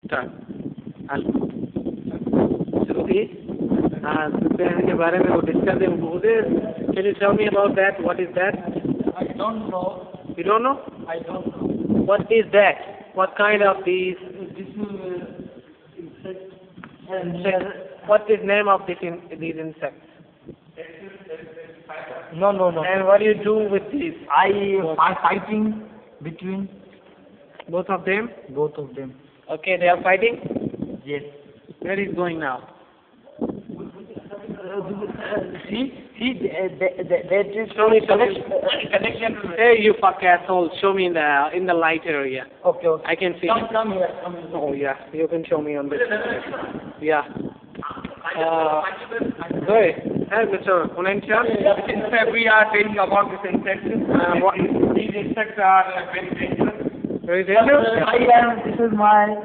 Start. Shruti, के बारे में वो discuss Uzair, can you tell me about that? What is that? I don't know. You don't know? I don't know. What is that? What kind of these? This is insect. What is name of these insects? No. And what do you do with these? I are fighting between Both of them? both of them. Okay, they are fighting? Yes. Where is going now? See, that is Show me. connection. Hey, you fuck asshole! Show me in the light area. Okay. I can see. Come here. Oh yeah, you can show me on this. Yeah. Hey, Mr. Hunain, We are telling about this insect. These insects are very dangerous. Very dangerous? This is my.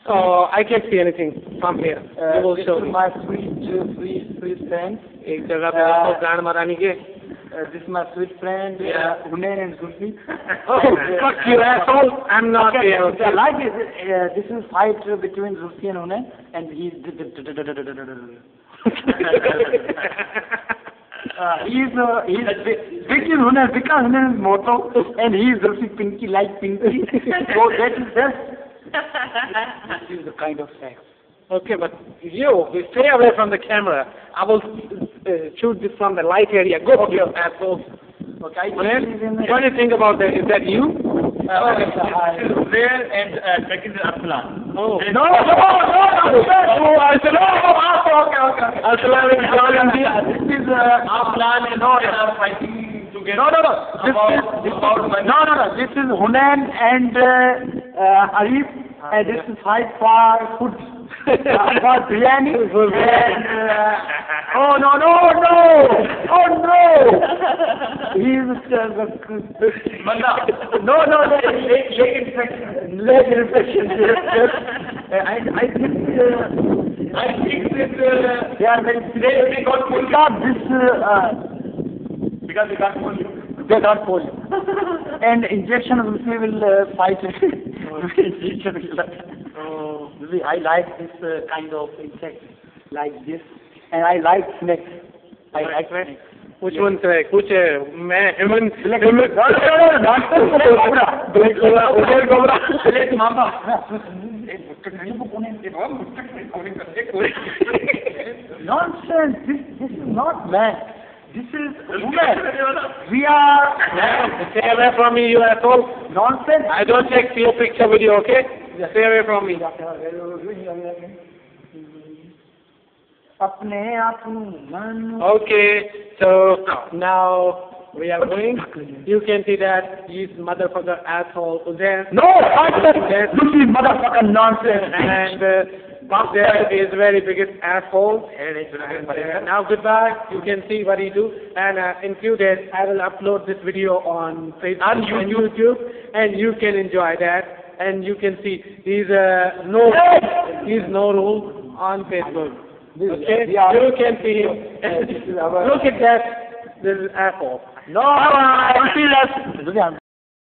Oh, I can't see anything from here. You will show me. My sweet friend. एक जगह पे रखो गान मरानी के. This is my sweet friend. Yeah. Hunain and Zulfi. Oh, fuck you asshole! I'm not Okay, here. like this is fight between Zulfi and Hunain, and he's big in Hunain because Hunain is moto, and he is Zulfi pinky like pinky. So that is this is the kind of sex. Okay, but you stay away from the camera. I will shoot this from the light area. Go, you asshole. Okay. Hunain, what do you think about that? Is that you? Uzair and second is Aslan. Oh. No. Aslan is joining me. This is Aslan and they are fighting together. No. This is Hunain and Arif, and this is fight for food. For biryani. Oh no! He's leg infection. Yes. I think that they are very they got because they got polio. They got polio. And injection will fight. I like this kind of insect, like this, and I like snakes. I like snakes. Which one snake? Which human? Nonsense. This is not man. This is woman. We are. Stay away from me, you asshole. Nonsense. I don't take your picture video, okay? Stay away from me. Okay, so now we are going. You can see that he's motherfucker asshole Uzair. No, nonsense. This is motherfucking nonsense. And Uzair is very biggest asshole. Now goodbye. You can see what he do. And in few days I will upload this video on Facebook and YouTube, and you can enjoy that. And you can see he's no rule on Facebook. Okay, you can see him. Look at that. This is asshole. No,